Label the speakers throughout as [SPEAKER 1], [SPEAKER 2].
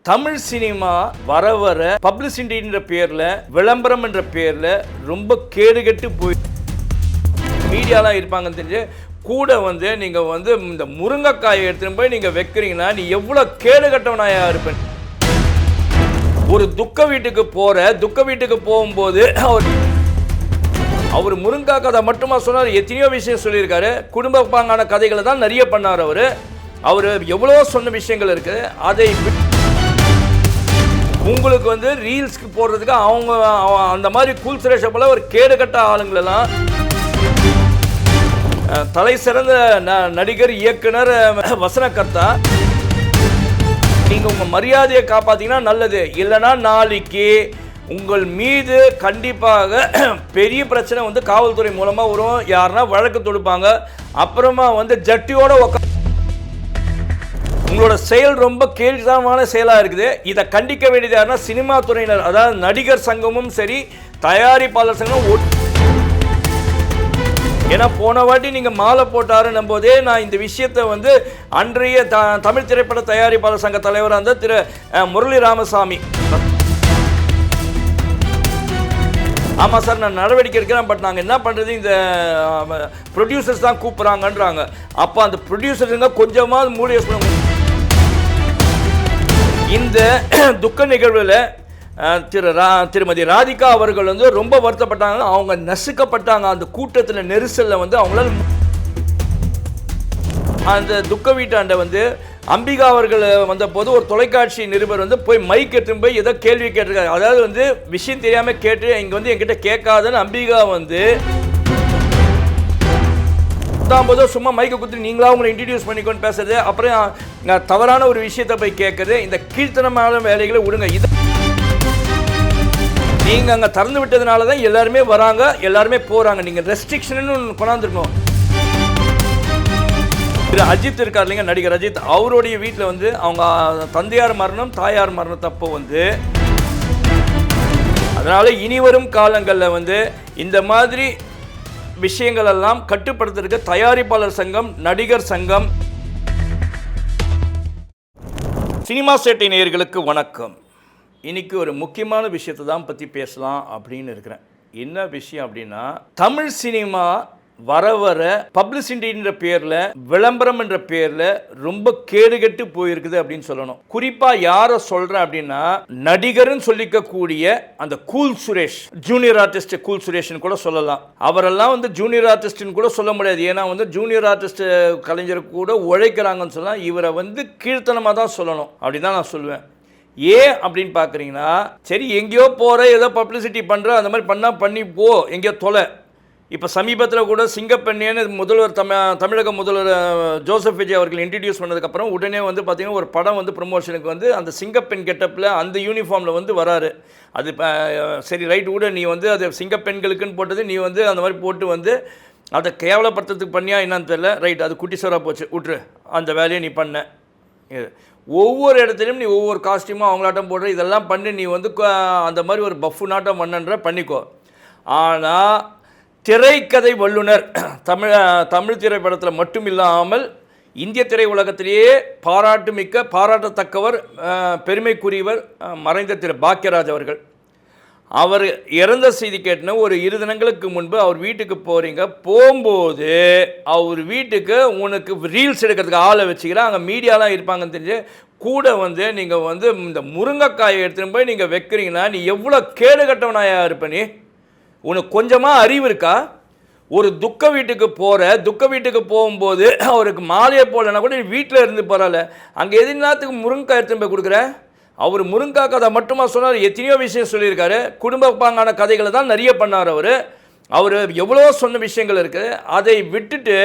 [SPEAKER 1] Tamil cinema வர வர பப்ளிசிட்டின்ற பேரில் விளம்பரம் என்ற பேரில் ரொம்ப கேடுகட்டு போய் மீடியாலாம் இருப்பாங்கன்னு தெரிஞ்சு கூட நீங்கள் இந்த முருங்கைக்காயை எடுத்துகிட்டு போய் நீங்கள் வைக்கிறீங்கன்னா நீ எவ்வளோ கேடுகட்டவனாயா இருப்பேன். ஒரு துக்க வீட்டுக்கு போகும்போது அவர் முருங்கைக்காய் கதை மட்டுமா சொன்னார், எத்தனையோ விஷயம் சொல்லியிருக்காரு. குடும்ப பாங்கான கதைகளை தான் நிறைய பண்ணார். அவர் எவ்வளோ சொன்ன விஷயங்கள் இருக்குது. அதை உங்களுக்கு ரீல்ஸ்க்கு போடுறதுக்கு அவங்க அந்த மாதிரி கூல் சுரேஷை போல ஒரு கேடுகட்ட ஆளுங்களெல்லாம் தலை சிறந்த நடிகர், இயக்குனர், வசனகர்த்தா, நீங்கள் உங்கள் மரியாதையை காப்பாற்றிங்கன்னா நல்லது. இல்லைன்னா நாளைக்கு உங்கள் மீது கண்டிப்பாக பெரிய பிரச்சனை காவல்துறை மூலமாக வரும். யாருன்னா வழக்கு தொடுப்பாங்க. அப்புறமா ஜட்டியோட உங்களோட செயல் ரொம்ப கேள்விதானமான செயலாக இருக்குது. இதை கண்டிக்க வேண்டியது யாருன்னா சினிமா துறையினர், அதாவது நடிகர் சங்கமும் சரி, தயாரிப்பாளர் சங்கமும். ஏன்னா போன வாட்டி நீங்கள் மாலை போட்டாருன்னும் போதே நான் இந்த விஷயத்தை அன்றைய தமிழ் திரைப்பட தயாரிப்பாளர் சங்க தலைவராக இருந்த திரு முரளி ராமசாமி, ஆமாம் சார் நான் நடவடிக்கை எடுக்கிறேன், பட் நாங்கள் என்ன பண்ணுறது, இந்த ப்ரொடியூசர்ஸ் தான் கூப்பிட்றாங்கன்றாங்க. அப்போ அந்த ப்ரொடியூசருங்க கொஞ்சமாவது மூடி யோசனை. இந்த துக்க நிகழ்வில் திருமதி ராதிகா அவர்கள் ரொம்ப வருத்தப்பட்டாங்க. அவங்க நசுக்கப்பட்டாங்க. அந்த கூட்டத்தில் நெரிசலில் அவங்களால அந்த துக்க வீட்டாண்ட அம்பிகா அவர்கள் வந்தபோது ஒரு தொலைக்காட்சி நிருபர் போய் மைக் எடுத்துன்னு போய் ஏதோ கேள்வி கேட்டிருக்காரு. அதாவது விஷயம் தெரியாமல் கேட்டு இங்கே என்கிட்ட கேட்காதுன்னு அம்பிகா போதோ சும்மா மைக்கை கொடுத்து நீங்களா உங்களை இன்ட்ரடியூஸ் பண்ணிக்கொண்டு பேசுறது, அப்புறம் தவறான ஒரு விஷயத்தை போய் கேட்குறது. இந்த கீழ்த்தனமான வேலைகளை விடுங்க. இது நீங்கள் அங்கே திறந்து விட்டதுனால தான் எல்லாருமே வராங்க, எல்லாருமே போகிறாங்க. நீங்கள் ரெஸ்ட்ரிக்ஷன் கொண்டாந்துருக்கணும். திரு அஜித் இருக்கார் இல்லைங்க, நடிகர் அஜித், அவருடைய வீட்டில் அவங்க தந்தையார் மரணம், தாயார் மரணத்தப்போ அதனால் இனிவரும் காலங்களில் இந்த மாதிரி விஷயங்கள் எல்லாம் கட்டுப்படுத்துறதுக்கு தயாரிப்பாளர் சங்கம், நடிகர் சங்கம். சினிமா சேட்டை நேயர்களுக்கு வணக்கம். இன்னைக்கு ஒரு முக்கியமான விஷயத்தை தான் பற்றி பேசலாம் அப்படின்னு இருக்கிறேன். என்ன விஷயம் அப்படின்னா, தமிழ் சினிமா வர வர பப்ளிசிட்டின்ற பேரில், விளம்பரம் என்ற பேரில் ரொம்ப கேடுகட்டு போயிருக்குது அப்படின்னு சொல்லணும். குறிப்பாக யாரை சொல்கிறேன் அப்படின்னா, நடிகர்னு சொல்லிக்கக்கூடிய அந்த cool Suresh, junior artist cool சுரேஷ்னு கூட சொல்லலாம். அவரெல்லாம் ஜூனியர் ஆர்டிஸ்ட்னு கூட சொல்ல முடியாது. ஏன்னா ஜூனியர் ஆர்டிஸ்ட் கலைஞர் கூட உழைக்கிறாங்கன்னு சொல்லலாம். இவரை கீழ்த்தனமாக தான் சொல்லணும் அப்படின்னு தான் நான் சொல்லுவேன். ஏன் அப்படின்னு பார்க்குறீங்கன்னா, சரி எங்கேயோ போகிற ஏதோ பப்ளிசிட்டி பண்ணுற, அந்த மாதிரி பண்ணால் பண்ணி போ, எங்கேயோ தொலை. இப்போ சமீபத்தில் கூட சிங்கப்பெண்ணேன்னு முதல்வர் தமிழக முதல்வர் ஜோசப் விஜய் அவர்கள் இன்ட்ரடியூஸ் பண்ணதுக்கப்புறம் உடனே பார்த்திங்கன்னா ஒரு படம் ப்ரொமோஷனுக்கு அந்த சிங்கப்பெண் கெட்டப்பில் அந்த யூனிஃபார்மில் வராரு. அது சரி ரைட் கூட நீ அது சிங்கப்பெண்களுக்குன்னு போட்டது, நீ அந்த மாதிரி போட்டு அதை கேவலப்படுத்துறதுக்கு பண்ணியா என்னன்னு தெரியல. ரைட், அது குட்டிசோராக போச்சு, விட்ரு, அந்த வேலையை நீ பண்ண. ஒவ்வொரு இடத்துலையும் நீ ஒவ்வொரு காஸ்டியூமும் அவங்களாட்டம் போடுற, இதெல்லாம் பண்ணி நீ அந்த மாதிரி ஒரு பஃபு நாட்டம் பண்ணன்ற பண்ணிக்கோ. ஆனால் திரைக்கதை வல்லுனர், தமிழ் திரைப்படத்தில் மட்டும் இல்லாமல் இந்திய திரை உலகத்திலேயே பாராட்டத்தக்கவர், பெருமைக்குரியவர் மறைந்த திரு பாக்கியராஜ் அவர்கள். அவர் இறந்த செய்தி கேட்டுன்னு ஒரு 2 தினங்களுக்கு முன்பு அவர் வீட்டுக்கு போகிறீங்க. போகும்போது அவர் வீட்டுக்கு உனக்கு ரீல்ஸ் எடுக்கிறதுக்கு ஆளை வச்சுக்கிறேன், அங்கே மீடியாலாம் இருப்பாங்கன்னு தெரிஞ்சு கூட நீங்கள் இந்த முருங்கைக்காயை எடுத்துகிட்டு போய் நீங்கள் வைக்கிறீங்கன்னா நீ எவ்வளோ கேடுகட்டவனாயா இருப்ப. நீ உனக்கு கொஞ்சமாக அறிவு இருக்கா? ஒரு துக்க வீட்டுக்கு போகும்போது அவருக்கு மாலையை போடலைன்னா கூட வீட்டில் இருந்து பரவாயில்ல, அங்கே எதிர்நாத்துக்கு முருங்கைக்காய் எடுத்துன்னு போய் கொடுக்குற. அவர் முருங்கைக்காய் கதை மட்டுமா சொன்னார், எத்தனையோ விஷயம் சொல்லியிருக்காரு. குடும்ப பாங்கான கதைகளை தான் நிறைய பண்ணார். அவர் எவ்வளோ சொன்ன விஷயங்கள் இருக்குது. அதை விட்டுட்டு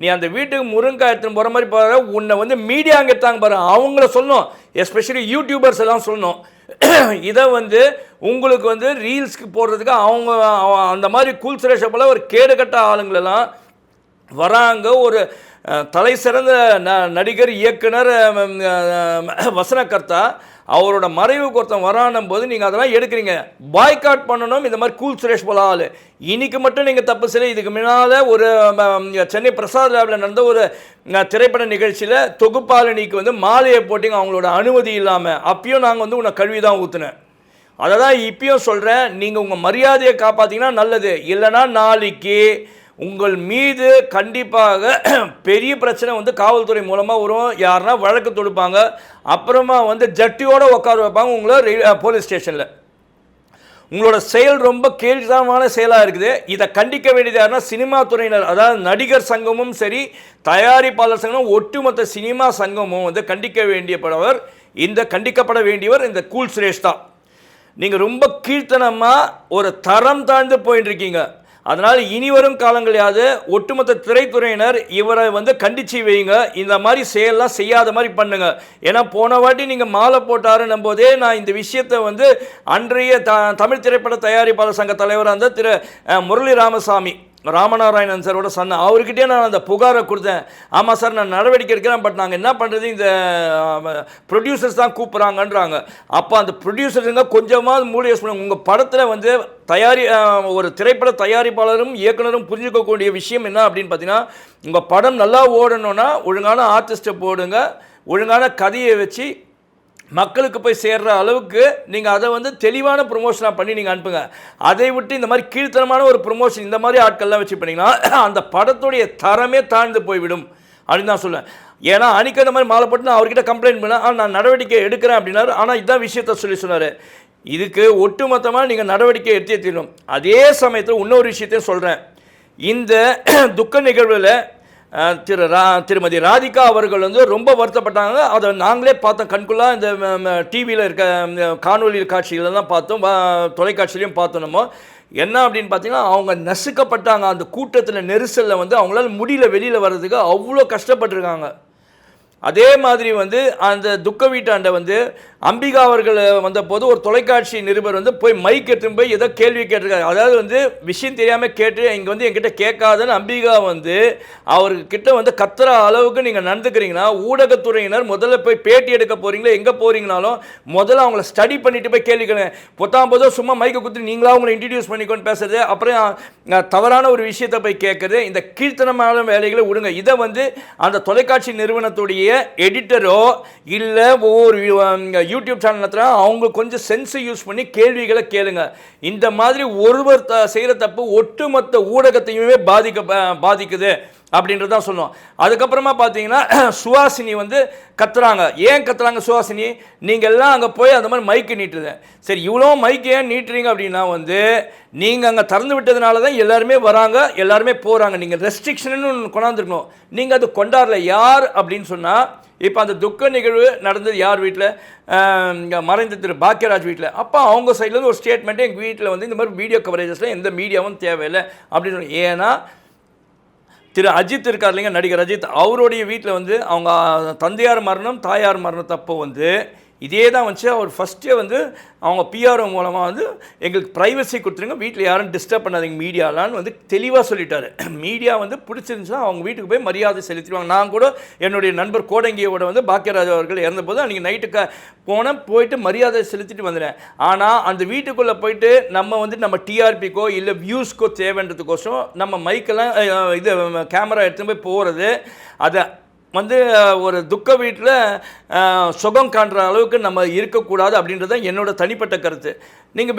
[SPEAKER 1] நீ அந்த வீட்டுக்கு முருங்கைக்காய் எடுத்துன்னு போகிற மாதிரி போகிற. உன்னை மீடியா அங்கே எடுத்தாங்க பாரு, அவங்கள சொல்லணும், எஸ்பெஷலி யூடியூபர்ஸ் எல்லாம் சொல்லணும். இதை உங்களுக்கு ரீல்ஸ்க்கு போடுறதுக்கு அவங்க அந்த மாதிரி கூல் சுரேஷை போல ஒரு கேடுகட்ட ஆளுங்களெல்லாம் வராங்க. ஒரு தலை சிறந்த நடிகர், இயக்குனர், வசனகர்த்தா, அவரோட மறைவுக்கு ஒருத்தன் வரானும் போது நீங்கள் அதெல்லாம் எடுக்கிறீங்க. பாய்காட் பண்ணணும் இந்த மாதிரி கூல் சுரேஷ் போல ஆள். இன்னைக்கு மட்டும் நீங்கள் தப்பு செய்ய. இதுக்கு முன்னால் ஒரு சென்னை பிரசாத் லேபில் நடந்த ஒரு திரைப்பட நிகழ்ச்சியில் தொகுப்பாளினிக்கு வந்து மாலையை போட்டிங்க அவங்களோட அனுமதி இல்லாமல். அப்பயும் நாங்கள் வந்து உன்னை கழுவி தான் ஊற்றுனேன். அதை தான் இப்பயும் சொல்கிறேன். நீங்கள் உங்கள் மரியாதையை காப்பாற்றிங்கன்னா நல்லது. இல்லைனா நாளைக்கு உங்கள் மீது கண்டிப்பாக பெரிய பிரச்சனை வந்து காவல்துறை மூலமாக வரும். யாருன்னா வழக்கு தொடுப்பாங்க. அப்புறமா வந்து ஜட்டியோடு உட்கார வைப்பாங்க உங்களை போலீஸ் ஸ்டேஷனில். உங்களோட செயல் ரொம்ப கேள்விதானமான செயலாக இருக்குது. இதை கண்டிக்க வேண்டியது யாருன்னா சினிமா துறையினர், அதாவது நடிகர் சங்கமும் சரி, தயாரிப்பாளர் சங்கமும், ஒட்டுமொத்த சினிமா சங்கமும் வந்து கண்டிக்கப்பட வேண்டியவர் இந்த கூல் சுரேஷ் தான். நீங்கள் ரொம்ப கீழ்த்தனமாக ஒரு தரம் தாழ்ந்து போயிட்டு இருக்கீங்க. அதனால் இனி வரும் காலங்களையாவது ஒட்டுமொத்த திரைத்துறையினர் இவரை வந்து கண்டிச்சு வைங்க. இந்த மாதிரி செயல்லாம் செய்யாத மாதிரி பண்ணுங்க. ஏன்னா போன வாட்டி நீங்கள் மாலை போட்டாருன்னும் போதே நான் இந்த விஷயத்தை வந்து அன்றைய தமிழ் திரைப்பட தயாரிப்பாளர் சங்க தலைவராக இருந்த திரு முரளி ராமநாராயணன் சாரோட சொன்னேன். அவர்கிட்டே நான் அந்த புகாரை கொடுத்தேன். ஆமாம் சார், நான் நடவடிக்கை எடுக்கிறேன், பட் நாங்கள் என்ன பண்ணுறது, இந்த ப்ரொடியூசர்ஸ் தான் கூப்பிட்றாங்கன்றாங்க. அப்போ அந்த ப்ரொடியூசர்ஸுங்க கொஞ்சமாக மூடி யூஸ் பண்ணுங்க. உங்கள் படத்தில் வந்து ஒரு திரைப்பட தயாரிப்பாளரும் இயக்குனரும் புரிஞ்சுக்கக்கூடிய விஷயம் என்ன அப்படின்னு பார்த்தீங்கன்னா, உங்கள் படம் நல்லா ஓடணும்னா ஒழுங்கான ஆர்டிஸ்ட்டை போடுங்க, ஒழுங்கான கதையை வச்சு மக்களுக்கு போய் சேர்ற அளவுக்கு நீங்கள் அதை வந்து தெளிவான ப்ரொமோஷனாக பண்ணி நீங்கள் அனுப்புங்க. அதை விட்டு இந்த மாதிரி கீழ்த்தனமான ஒரு ப்ரொமோஷன் இந்த மாதிரி ஆட்கள்லாம் வச்சு பண்ணிங்கன்னா அந்த படத்துடைய தரமே தாழ்ந்து போய்விடும் அப்படின்னு தான் சொல்லுவேன். ஏன்னா அன்றைக்கி அந்த மாதிரி மாலை போட்டு நான் அவர்கிட்ட கம்ப்ளைண்ட் பண்ணேன். நான் நடவடிக்கை எடுக்கிறேன் அப்படின்னாரு. ஆனால் இதான் விஷயத்த சொன்னார். இதுக்கு ஒட்டுமொத்தமாக நீங்கள் நடவடிக்கை எடுத்தே தீரணும். அதே சமயத்தில் இன்னொரு விஷயத்தையும் சொல்கிறேன். இந்த துக்க நிகழ்வில் திருமதி ராதிகா அவர்கள் வந்து ரொம்ப வருத்தப்பட்டாங்க. அதை நாங்களே பார்த்தோம் கண்குள்ளாக. இந்த டிவியில் இருக்க காணொலி காட்சிகள் தான் பார்த்தோம், தொலைக்காட்சியிலையும் பார்த்தோம். நம்ம என்ன அப்படின்னு பார்த்தீங்கன்னா, அவங்க நசுக்கப்பட்டாங்க. அந்த கூட்டத்தில் நெரிசலில் வந்து அவங்களால முடியல வெளியில் வர்றதுக்கு, அவ்வளோ கஷ்டப்பட்டுருக்காங்க. அதே மாதிரி வந்து அந்த துக்க வீட்டாண்ட வந்து அம்பிகா அவர்கள் வந்தபோது ஒரு தொலைக்காட்சி நிருபர் வந்து போய் மைக் எடுத்துன்னு போய் ஏதோ கேள்வி கேட்டிருக்காரு. அதாவது வந்து விஷயம் தெரியாமல் கேட்டு இங்கே வந்து என்கிட்ட கேட்காதன்னு அம்பிகா வந்து அவர்கிட்ட வந்து கத்துற அளவுக்கு நீங்கள் நடந்துக்கிறீங்கன்னா, ஊடகத்துறையினர் முதல்ல போய் பேட்டி எடுக்க போகிறீங்களா, எங்கே போகிறீங்கனாலும் முதல்ல அவங்கள ஸ்டடி பண்ணிட்டு போய் கேள்வி கேளுங்க. போதோ சும்மா மைக்கை கொடுத்து நீங்களா அவங்களை இன்ட்ரடியூஸ் பண்ணிக்கொண்டு பேசுறது, அப்புறம் தவறான ஒரு விஷயத்தை போய் கேட்குறது, இந்த கீழ்த்தனமான வேலைகளை விடுங்க. இதை வந்து அந்த தொலைக்காட்சி நிறுவனத்துடைய எடிட்டரோ இல்லை ஒவ்வொரு யூடியூப் சேனல் அவங்க கொஞ்சம் சென்ஸை யூஸ் பண்ணி கேள்விகளை கேளுங்க. இந்த மாதிரி ஒருவர் செய்கிற தப்பு ஒட்டுமொத்த ஊடகத்தையுமே பாதிக்குது அப்படின்றதான் சொல்லுவோம். அதுக்கப்புறமா பார்த்தீங்கன்னா சுஹாசினி வந்து கத்துறாங்க. ஏன் கத்துறாங்க சுஹாசினி? நீங்கள் எல்லாம் அங்கே போய் அந்த மாதிரி மைக்கு நீட்டுது. சரி, இவ்வளோ மைக்கு ஏன் நீட்டுறீங்க அப்படின்னா வந்து நீங்கள் அங்கே திறந்து விட்டதுனால தான் எல்லாருமே வராங்க, எல்லாருமே போகிறாங்க. நீங்கள் ரெஸ்ட்ரிக்ஷன்னு ஒன்று கொண்டாந்துருக்கணும். நீங்கள் அது கொண்டாடல. யார் அப்படின்னு சொன்னால், இப்போ அந்த துக்க நிகழ்வு நடந்தது யார் வீட்டில்? மறைந்த திரு பாக்கியராஜ் வீட்டில். அப்போ அவங்க சைட்லேருந்து ஒரு ஸ்டேட்மெண்ட்டு, எங்கள் வீட்டில் வந்து இந்த மாதிரி வீடியோ கவரேஜஸில் எந்த மீடியாவும் தேவையில்லை அப்படின்னு சொல்லி. ஏன்னா திரு அஜித் இருக்கார் இல்லைங்க, நடிகர் அஜித், அவருடைய வீட்டில் வந்து அவங்க தந்தையார் மரணம் தாயார் மரணத்தப்போ வந்து இதே தான் வந்துச்சு. அவர் ஃபஸ்ட்டே வந்து அவங்க பிஆர்ஓ மூலமாக வந்து எங்களுக்கு ப்ரைவசி கொடுத்துருங்க, வீட்டில் யாரும் டிஸ்டர்ப் பண்ணாதீங்க மீடியாலான்னு வந்து தெளிவாக சொல்லிட்டாரு. மீடியா வந்து பிடிச்சிருந்துச்சுன்னா அவங்க வீட்டுக்கு போய் மரியாதை செலுத்திடுவாங்க. நான் கூட என்னுடைய நண்பர் கோடங்கியோட வந்து பாக்கியராஜ் அவர்கள் இறந்தபோது அன்றைக்கி நைட்டுக்கு போயிட்டு மரியாதை செலுத்திட்டு வந்துடுறேன். ஆனால் அந்த வீட்டுக்குள்ளே போயிட்டு நம்ம டிஆர்பிக்கோ இல்லை வியூஸ்க்கோ தேவைன்றதுக்கோசம் நம்ம மைக்கெல்லாம் இது கேமரா எடுத்துன்னு போய் போகிறது, அதை வந்து ஒரு துக்க வீட்டில் சுகம் காண்ற அளவுக்கு நம்ம இருக்கக்கூடாது அப்படின்றது தான் என்னோட தனிப்பட்ட கருத்து. நீங்கள்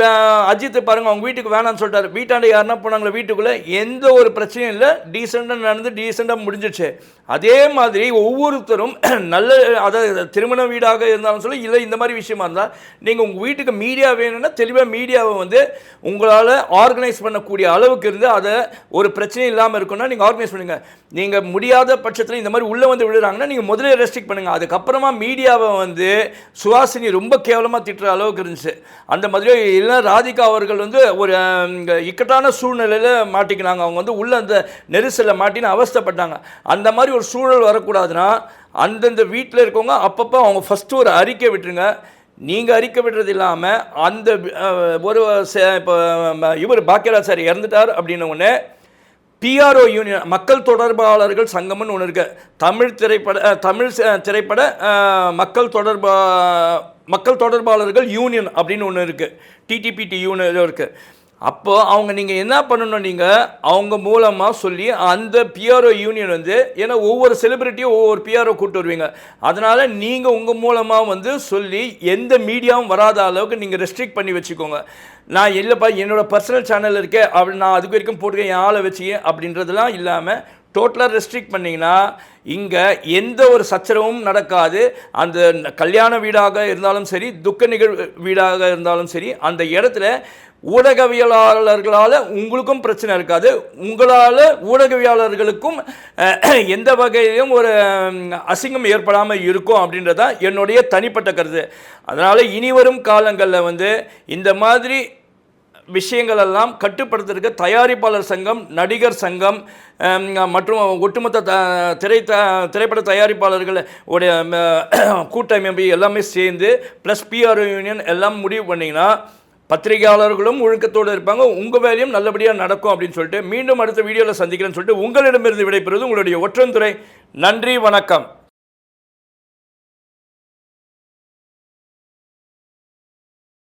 [SPEAKER 1] அஜித்தை பாருங்கள், அவங்க வீட்டுக்கு வேணான்னு சொல்லிட்டாரு. வீட்டாண்ட யாருன்னா போனாங்களே வீட்டுக்குள்ளே, எந்த ஒரு பிரச்சனையும் இல்லை, டீசெண்டாக நடந்து டீசெண்டாக முடிஞ்சிடுச்சு. அதே மாதிரி ஒவ்வொருத்தரும் நல்ல, அதாவது திருமண வீடாக இருந்தாலும் சொல்லி இல்லை இந்த மாதிரி விஷயமா இருந்தால் நீங்கள் உங்கள் வீட்டுக்கு மீடியா வேணும்னா தெளிவாக மீடியாவை வந்து உங்களால் ஆர்கனைஸ் பண்ணக்கூடிய அளவுக்கு இருந்து அதை ஒரு பிரச்சனையும் இல்லாமல் இருக்குன்னா நீங்கள் ஆர்கனைஸ் பண்ணுங்கள். நீங்கள் முடியாத பட்சத்தில் இந்த மாதிரி உள்ளே வந்து விழுறாங்கன்னா நீங்கள் முதலே ரெஸ்ட்ரிக்ட் பண்ணுங்கள். அதுக்கப்புறமா மீடியாவை வந்து சுஹாசினி ரொம்ப கேவலமாக திட்டுற அளவுக்கு இருந்துச்சு. அந்த மாதிரி இல்லை ராதிகா அவர்கள் வந்து ஒரு இக்கட்டான சூழ்நிலையில் மாட்டிக்கினாங்க. அவங்க வந்து உள்ள அந்த நெரிசலில் மாட்டின்னு அவஸ்தைப்பட்டாங்க. அந்த மாதிரி ஒரு சூழல் வரக்கூடாதுன்னா அந்தந்த வீட்டில் இருக்கவங்க அப்பப்போ அவங்க ஃபஸ்ட்டு ஒரு அறிக்கை விட்டுருங்க. நீங்கள் அறிக்கை விடுறது இல்லாமல் அந்த ஒரு இப்போ இவர் பாக்கியராஜ் சார் இறந்துட்டார் அப்படின்ன உடனே பிஆர்ஓ யூனியன், மக்கள் தொடர்பாளர்கள் சங்கம்னு ஒன்று இருக்குது. தமிழ் திரைப்பட மக்கள் மக்கள் தொடர்பாளர்கள் யூனியன் அப்படின்னு ஒன்று இருக்குது, டிடிபிடி யூனியன் இருக்குது. அப்போ அவங்க நீங்கள் என்ன பண்ணணும், நீங்கள் அவங்க மூலமாக சொல்லி அந்த பிஆர்ஓ யூனியன் வந்து, ஏன்னா ஒவ்வொரு செலிபிரிட்டியும் ஒவ்வொரு பிஆர்ஓ கூப்பிட்டு வருவீங்க, அதனால் நீங்கள் உங்கள் மூலமாக வந்து சொல்லி எந்த மீடியாவும் வராத அளவுக்கு நீங்கள் ரெஸ்ட்ரிக்ட் பண்ணி வச்சுக்கோங்க. நான் இல்லைப்பா என்னோடய பர்சனல் சேனல் இருக்கே அப்படி நான் அதுக்கு வரைக்கும் போட்டுக்கேன் என் ஆளை வச்சு அப்படின்றதுலாம் இல்லாமல் டோட்டலாக ரெஸ்ட்ரிக்ட் பண்ணிங்கன்னா இங்கே எந்த ஒரு சச்சரவும் நடக்காது. அந்த கல்யாண வீடாக இருந்தாலும் சரி, துக்க நிகழ்வு வீடாக இருந்தாலும் சரி, அந்த இடத்துல ஊடகவியலாளர்களால் உங்களுக்கும் பிரச்சனை இருக்காது, உங்களால் ஊடகவியலாளர்களுக்கும் எந்த வகையிலும் ஒரு அசிங்கம் ஏற்படாமல் இருக்கும் அப்படின்றதான் என்னுடைய தனிப்பட்ட கருத்து. அதனால் இனி வரும் காலங்களில் வந்து இந்த மாதிரி விஷயங்கள் எல்லாம் கட்டுப்படுத்துறதுக்கு தயாரிப்பாளர் சங்கம், நடிகர் சங்கம் மற்றும் ஒட்டுமொத்த திரைப்பட தயாரிப்பாளர்கள் உடைய கூட்டமைப்பு எல்லாமே சேர்ந்து ப்ளஸ் பிஆர்ஓ யூனியன் எல்லாம் முடிவு பண்ணிங்கன்னா பத்திரிகையாளர்களும் ஒழுக்கத்தோடு இருப்பாங்க, உங்கள் வேலையும் நல்லபடியாக நடக்கும் அப்படின்னு சொல்லிட்டு மீண்டும் அடுத்த வீடியோவில் சந்திக்கிறேன்னு சொல்லிட்டு உங்களிடமிருந்து விடைபெறுவது உங்களுடைய ஒற்றந்துரை. நன்றி, வணக்கம்.